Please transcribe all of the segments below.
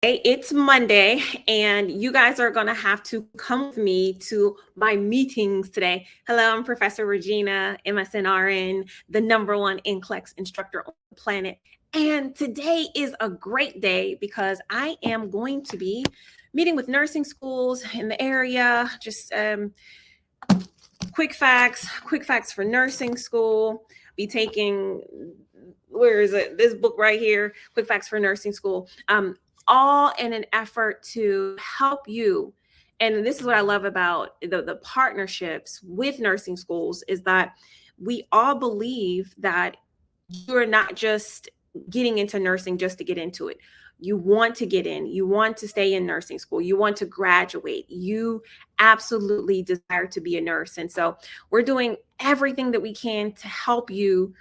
Hey, it's Monday, and you guys are going to have to come with me to my meetings today. Hello, I'm Professor Regina MSN RN, the #1 NCLEX instructor on the planet. And today is a great day because I am going to be meeting with nursing schools in the area. Just quick facts for nursing school. Be taking, where is it? This book right here, Quick Facts for Nursing School. All in an effort to help you. And this is what I love about the partnerships with nursing schools is that we all believe that you're not just getting into nursing just to get into it. You want to get in, you want to stay in nursing school, you want to graduate, you absolutely desire to be a nurse. And so we're doing everything that we can to help you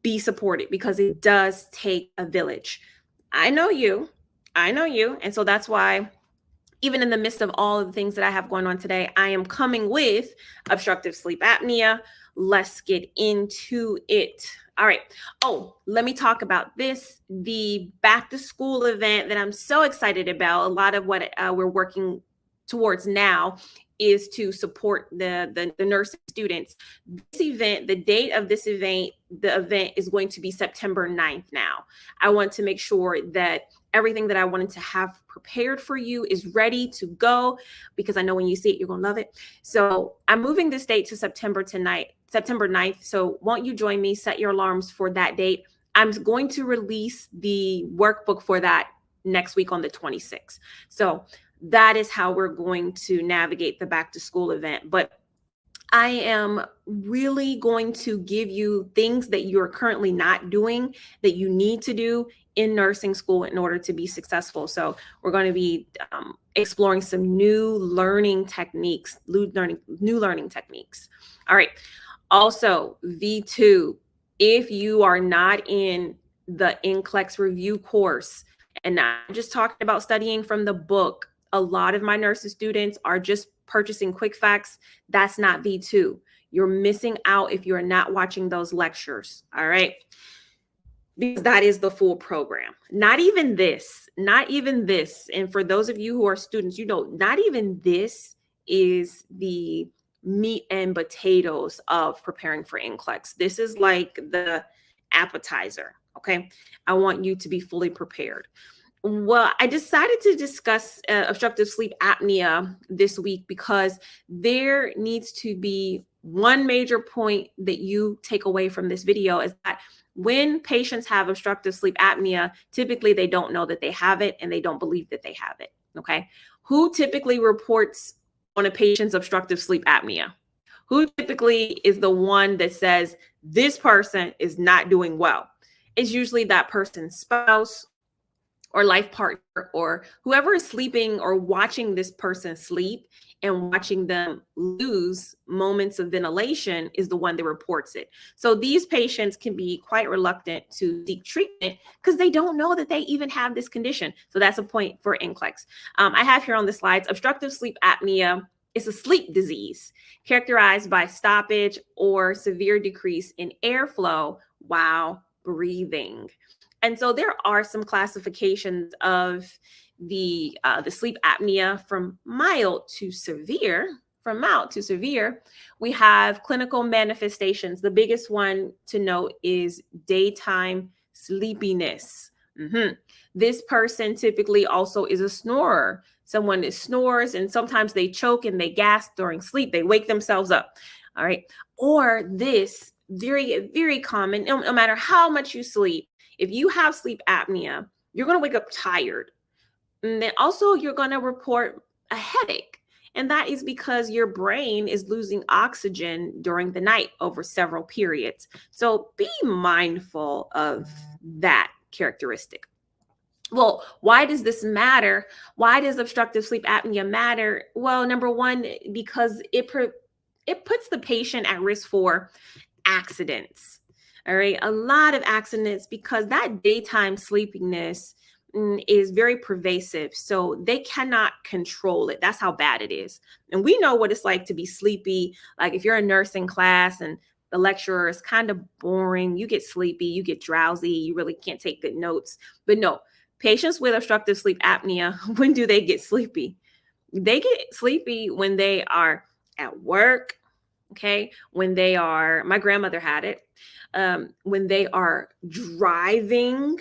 be supported because it does take a village. I know you. And so that's why, even in the midst of all of the things that I have going on today, I am coming with obstructive sleep apnea. Let's get into it. All right. Oh, let me talk about this. The back to school event that I'm so excited about. A lot of what we're working towards now is to support the nursing students. This event, the date of this event, the event is going to be September 9th now. I want to make sure that everything that I wanted to have prepared for you is ready to go because I know when you see it, you're going to love it. So I'm moving this date to September 9th. So won't you join me? Set your alarms for that date. I'm going to release the workbook for that next week on the 26th. So that is how we're going to navigate the back to school event. But I am really going to give you things that you're currently not doing that you need to do in nursing school in order to be successful. So we're going to be exploring some new learning techniques. All right. Also, V2, if you are not in the NCLEX review course, and I'm just talking about studying from the book, a lot of my nursing students are just purchasing quick facts. That's not V2. You're missing out if you're not watching those lectures. All right. Because that is the full program. Not even this. And for those of you who are students, not even this is the meat and potatoes of preparing for NCLEX. This is like the appetizer. Okay. I want you to be fully prepared. Well, I decided to discuss obstructive sleep apnea this week because there needs to be one major point that you take away from this video is that when patients have obstructive sleep apnea, typically they don't know that they have it and they don't believe that they have it. Okay. Who typically reports on a patient's obstructive sleep apnea? Who typically is the one that says this person is not doing well? It's usually that person's spouse or life partner or whoever is sleeping or watching this person sleep and watching them lose moments of ventilation is the one that reports it. So these patients can be quite reluctant to seek treatment because they don't know that they even have this condition. So that's a point for NCLEX. I have here on the slides, obstructive sleep apnea is a sleep disease characterized by stoppage or severe decrease in airflow while breathing. And so there are some classifications of the sleep apnea from mild to severe. We have clinical manifestations. The biggest one to note is daytime sleepiness. This person typically also is a snorer. Someone that snores and sometimes they choke and they gasp during sleep. They wake themselves up. All right. Or this, very, very common, no matter how much you sleep, if you have sleep apnea, you're going to wake up tired. And then also you're going to report a headache. And that is because your brain is losing oxygen during the night over several periods. So be mindful of that characteristic. Well, why does this matter? Why does obstructive sleep apnea matter? Well, number one, because it puts the patient at risk for accidents. All right. A lot of accidents because that daytime sleepiness is very pervasive. So they cannot control it. That's how bad it is. And we know what it's like to be sleepy. Like if you're a nursing class and the lecturer is kind of boring, you get sleepy, you get drowsy, you really can't take good notes. But no, Patients with obstructive sleep apnea, when do they get sleepy? They get sleepy when they are at work, okay? When they are, my grandmother had it, when they are driving,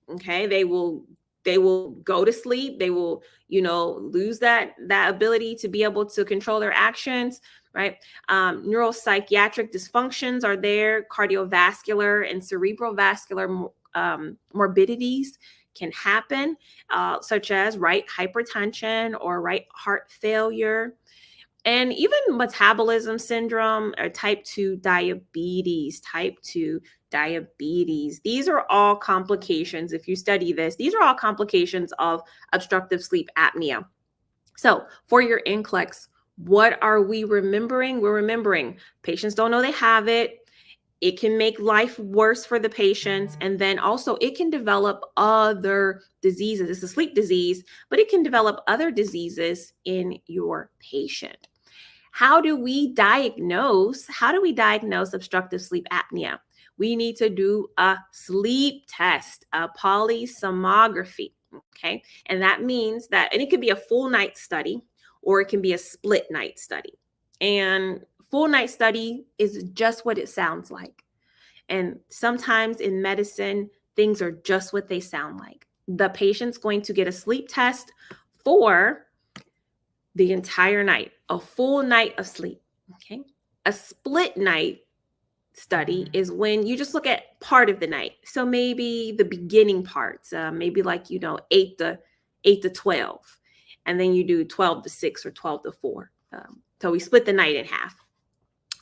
okay? They will go to sleep. They will, lose that ability to be able to control their actions, right? Neuropsychiatric dysfunctions are there. Cardiovascular and cerebral vascular morbidities can happen, such as right hypertension or right heart failure, and even metabolism syndrome or type 2 diabetes. These are all complications. If you study this, these are all complications of obstructive sleep apnea. So for your NCLEX, what are we remembering? We're remembering patients don't know they have it. It can make life worse for the patients. And then also it can develop other diseases. It's a sleep disease, but it can develop other diseases in your patient. How do we diagnose obstructive sleep apnea? We need to do a sleep test, a polysomnography, okay? And that means that, and it could be a full night study or it can be a split night study. And full night study is just what it sounds like. And sometimes in medicine, things are just what they sound like. The patient's going to get a sleep test for the entire night, a full night of sleep. Okay. A split night study is when you just look at part of the night. So maybe the beginning parts, maybe like, 8 to 12, and then you do 12 to 6 or 12 to 4. So we split the night in half.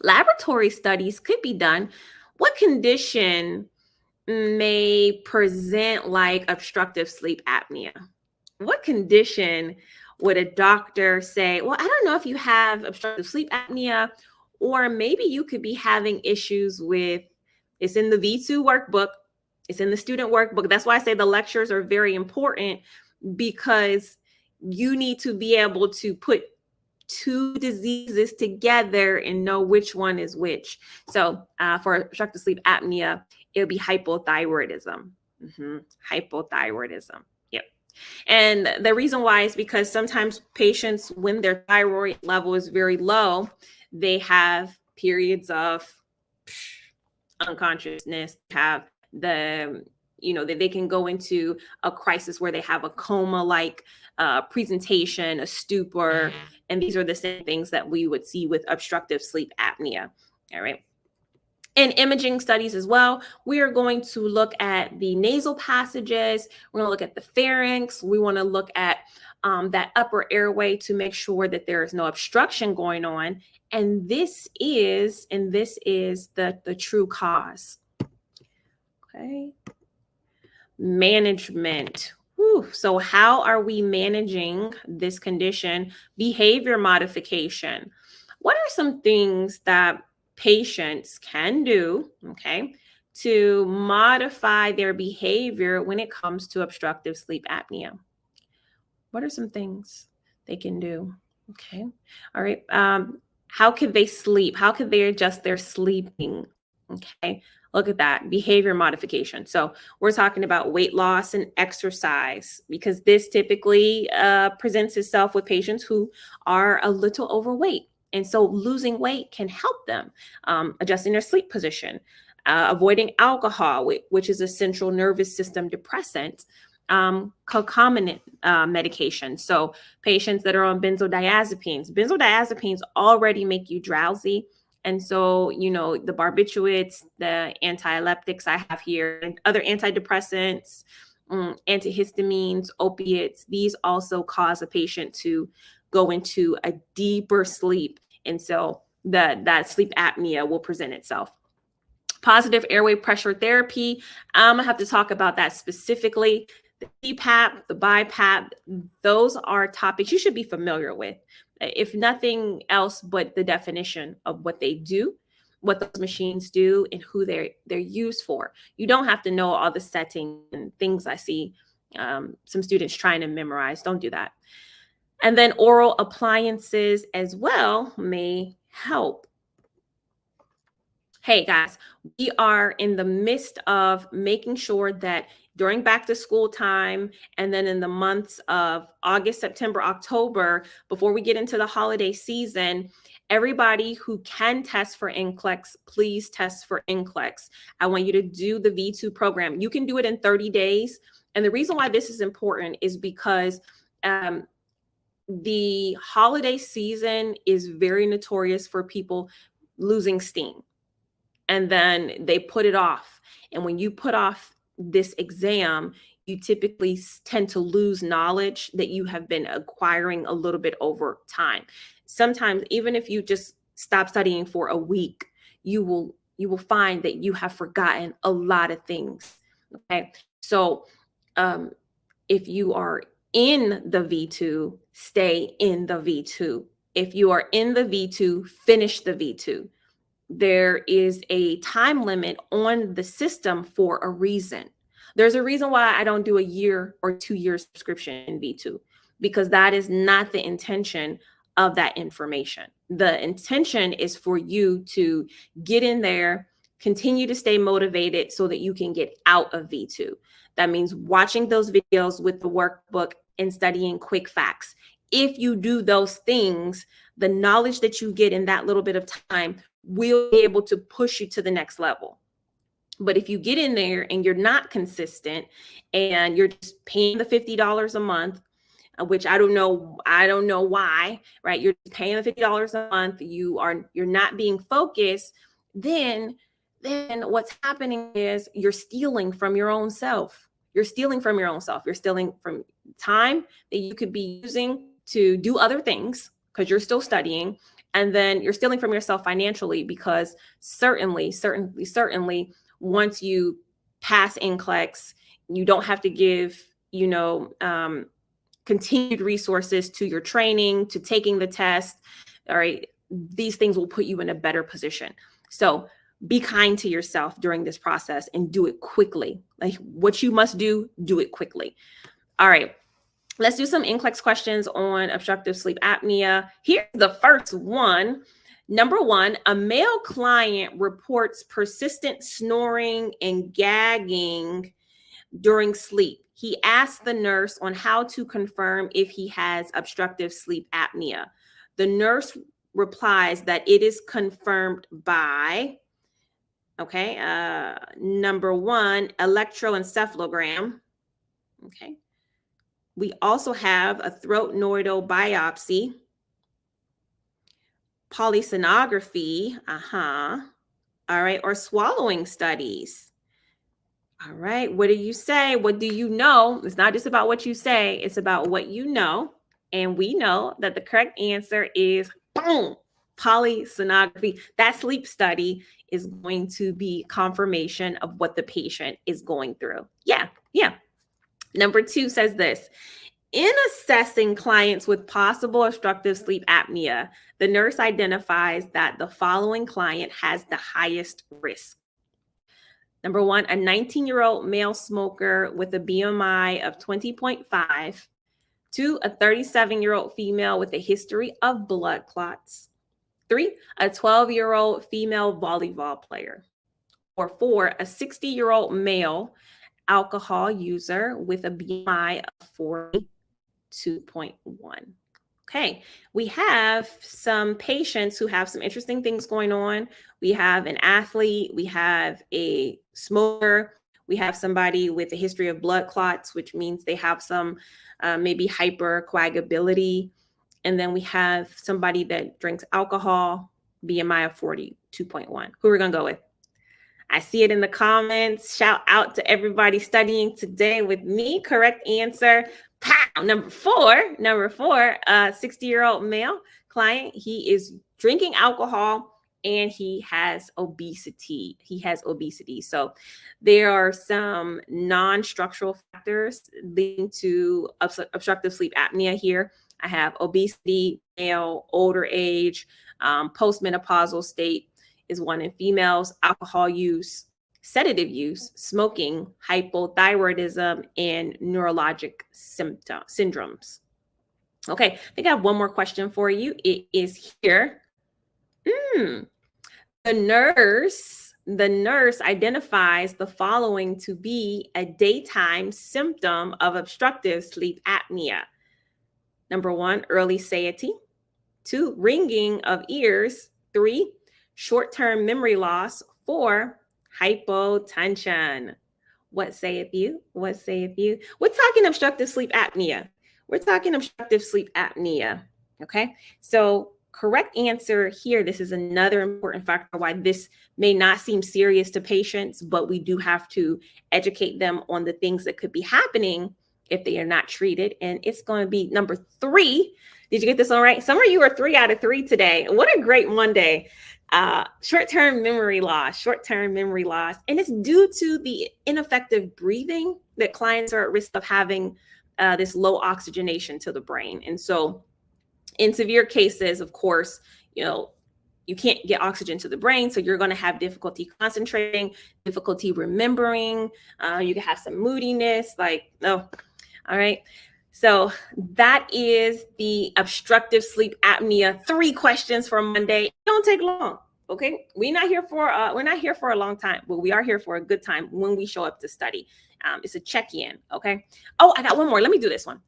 Laboratory studies could be done. What condition may present like obstructive sleep apnea? What condition would a doctor say, well, I don't know if you have obstructive sleep apnea, or maybe you could be having issues with, it's in the V2 workbook, it's in the student workbook. That's why I say the lectures are very important, because you need to be able to put two diseases together and know which one is which. So for obstructive sleep apnea, it'll be hypothyroidism. Hypothyroidism. Yep. And the reason why is because sometimes patients, when their thyroid level is very low, they have periods of unconsciousness, have that they can go into a crisis where they have a coma-like presentation, a stupor, and these are the same things that we would see with obstructive sleep apnea. All right. And imaging studies as well, we are going to look at the nasal passages. We're going to look at the pharynx. We want to look at that upper airway to make sure that there is no obstruction going on. And this is the true cause. Okay. Management. Whew. So how are we managing this condition? Behavior modification. What are some things that patients can do, okay, to modify their behavior when it comes to obstructive sleep apnea? What are some things they can do? Okay. All right. How could they sleep? How could they adjust their sleeping? Okay. Look at that behavior modification. So we're talking about weight loss and exercise, because this typically presents itself with patients who are a little overweight. And so losing weight can help them, adjusting their sleep position, avoiding alcohol, which is a central nervous system depressant, concomitant medication. So patients that are on benzodiazepines already make you drowsy. And so, the barbiturates, the anti-epileptics I have here, and other antidepressants, antihistamines, opiates, these also cause a patient to go into a deeper sleep. And so that sleep apnea will present itself. Positive airway pressure therapy, I'm gonna have to talk about that specifically. The CPAP, the BiPAP, those are topics you should be familiar with, if nothing else but the definition of what they do, what those machines do, and who they're used for. You don't have to know all the settings and things I see some students trying to memorize. Don't do that. And then oral appliances as well may help. Hey guys, we are in the midst of making sure that during back to school time, and then in the months of August, September, October, before we get into the holiday season, everybody who can test for NCLEX, please test for NCLEX. I want you to do the V2 program. You can do it in 30 days. And the reason why this is important is because the holiday season is very notorious for people losing steam, and then they put it off. And when you put off this exam, you typically tend to lose knowledge that you have been acquiring a little bit over time. Sometimes, even if you just stop studying for a week, you will find that you have forgotten a lot of things. Okay, so if you are in the V2, stay in the V2. If you are in the V2, finish the V2. There is a time limit on the system for a reason. There's a reason why I don't do a year or 2 year subscription in V2, because that is not the intention of that information. The intention is for you to get in there, continue to stay motivated so that you can get out of V2. That means watching those videos with the workbook and studying quick facts. If you do those things, the knowledge that you get in that little bit of time will be able to push you to the next level. But if you get in there and you're not consistent and you're just paying the $50 a month, which I don't know why, right? You're paying the $50 a month, you're not being focused, then what's happening is you're stealing from your own self. You're stealing from your own self. You're stealing from time that you could be using to do other things because you're still studying. And then you're stealing from yourself financially, because certainly, once you pass NCLEX, you don't have to give, continued resources to your training, to taking the test. All right. These things will put you in a better position. So be kind to yourself during this process and do it quickly. Like, what you must do it quickly. All right. Let's do some NCLEX questions on obstructive sleep apnea. Here's the first one. Number 1, a male client reports persistent snoring and gagging during sleep. He asked the nurse on how to confirm if he has obstructive sleep apnea. The nurse replies that it is confirmed by, number 1, electroencephalogram. Okay. We also have a throat nodal biopsy, polysonography, all right, or swallowing studies. All right, what do you say? What do you know? It's not just about what you say, it's about what you know. And we know that the correct answer is, boom, polysonography. That sleep study is going to be confirmation of what the patient is going through. Yeah. Number 2 says this. In assessing clients with possible obstructive sleep apnea, the nurse identifies that the following client has the highest risk. Number 1, a 19-year-old male smoker with a BMI of 20.5. 2, a 37-year-old female with a history of blood clots. 3, a 12-year-old female volleyball player. Or 4, a 60-year-old male alcohol user with a BMI of 42.1. Okay, we have some patients who have some interesting things going on. We have an athlete, we have a smoker, we have somebody with a history of blood clots, which means they have some maybe hypercoagulability. And then we have somebody that drinks alcohol, BMI of 42.1. Who are we gonna go with? I see it in the comments. Shout out to everybody studying today with me. Correct answer. Pow! Number four, a 60-year-old male client. He is drinking alcohol and he has obesity. So there are some non-structural factors leading to obstructive sleep apnea here. I have obesity, male, older age, postmenopausal state is one in females, alcohol use, sedative use, smoking, hypothyroidism, and neurologic syndromes. Okay, I think I have one more question for you. It is here. The nurse the nurse identifies the following to be a daytime symptom of obstructive sleep apnea. Number 1, early satiety. 2, ringing of ears. 3, short-term memory loss. 4, hypotension. What saith you? What saith you? We're talking obstructive sleep apnea. We're talking obstructive sleep apnea. Okay. So, correct answer here. This is another important factor why this may not seem serious to patients, but we do have to educate them on the things that could be happening if they are not treated. And it's going to be number 3. Did you get this all right? Some of you are 3 out of 3 today. What a great Monday. Short-term memory loss. And it's due to the ineffective breathing that clients are at risk of having this low oxygenation to the brain. And so in severe cases, of course, you can't get oxygen to the brain. So you're going to have difficulty concentrating, difficulty remembering. You can have some moodiness, all right. So that is the obstructive sleep apnea 3 questions for Monday. It don't take long. Okay. We're not here for a long time, but we are here for a good time when we show up to study. It's a check-in. Okay. Oh, I got one more. Let me do this one.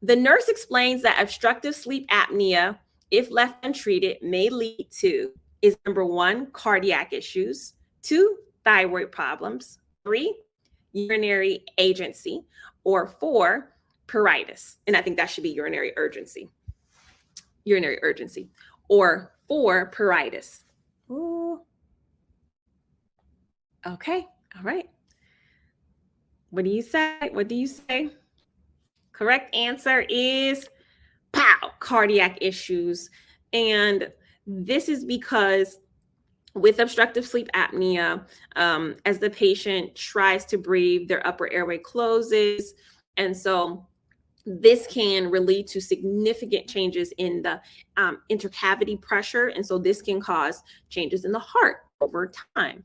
The nurse explains that obstructive sleep apnea, if left untreated, may lead to is number 1, cardiac issues. 2, thyroid problems. 3, urinary agency. Or 4, pruritus. And I think that should be urinary urgency. Or 4, pruritus. Ooh. Okay. All right. What do you say? Correct answer is cardiac issues. And this is because with obstructive sleep apnea, as the patient tries to breathe, their upper airway closes. And so this can lead to significant changes in the intercavity pressure. And so this can cause changes in the heart over time.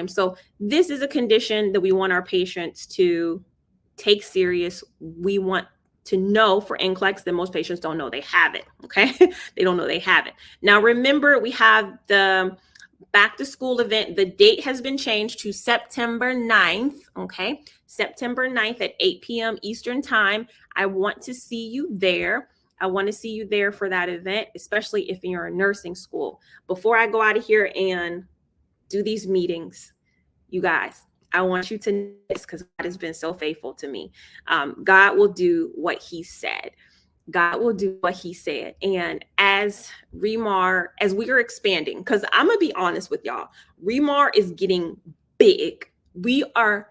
So this is a condition that we want our patients to take serious. We want to know for NCLEX that most patients don't know they have it. Okay. They don't know they have it. Now, remember, we have the back to school event. The date has been changed to September 9th. Okay. September 9th at 8 p.m. Eastern time. I want to see you there. For that event, especially if you're in nursing school. Before I go out of here and do these meetings, you guys, I want you to know this because God has been so faithful to me. God will do what he said. And as we are expanding, because I'm going to be honest with y'all, Remar is getting big. We are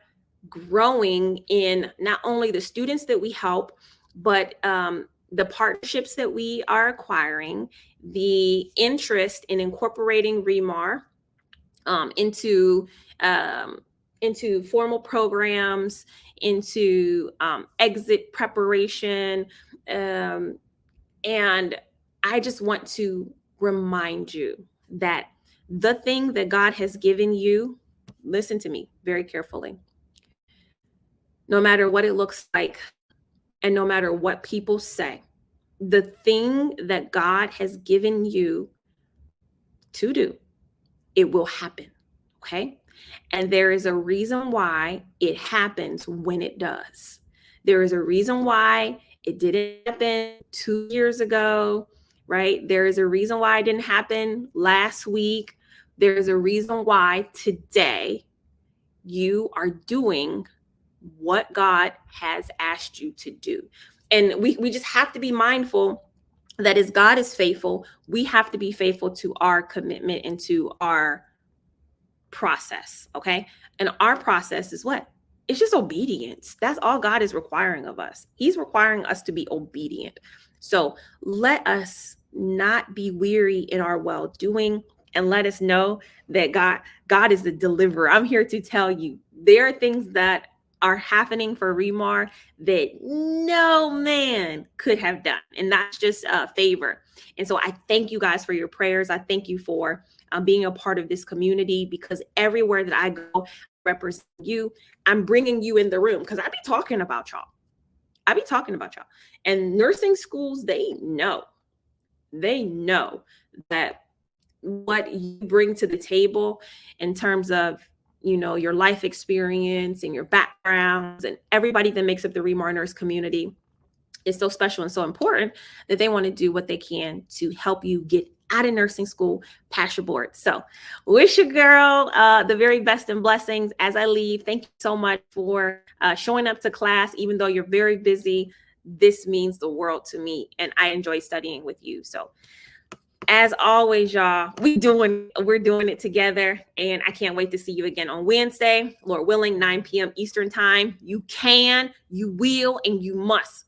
growing in not only the students that we help, but the partnerships that we are acquiring, the interest in incorporating Remar into formal programs, into exit preparation. And I just want to remind you that the thing that God has given you, listen to me very carefully, no matter what it looks like, and no matter what people say, the thing that God has given you to do, it will happen. Okay. And there is a reason why it happens when it does. There is a reason why it didn't happen 2 years ago, right? There is a reason why it didn't happen last week. There's a reason why today you are doing what God has asked you to do. And we just have to be mindful that as God is faithful, we have to be faithful to our commitment and to our process. Okay. And our process is what? It's just obedience. That's all God is requiring of us. He's requiring us to be obedient. So let us not be weary in our well-doing, and let us know that God is the deliverer. I'm here to tell you there are things that are happening for Remar that no man could have done. And that's just a favor. And so I thank you guys for your prayers. I thank you for being a part of this community, because everywhere that I go, I represent you. I'm bringing you in the room because I be talking about y'all. And nursing schools, they know that what you bring to the table in terms of, you know, your life experience and your backgrounds and everybody that makes up the Remar Nurse community is so special and so important that they want to do what they can to help you get out of nursing school, pass your board. So wish your girl the very best and blessings as I leave. Thank you so much for showing up to class, even though you're very busy. This means the world to me, and I enjoy studying with you. So as always, y'all, we're doing it together, and I can't wait to see you again on Wednesday, Lord willing, 9 p.m. Eastern time. You can, you will, and you must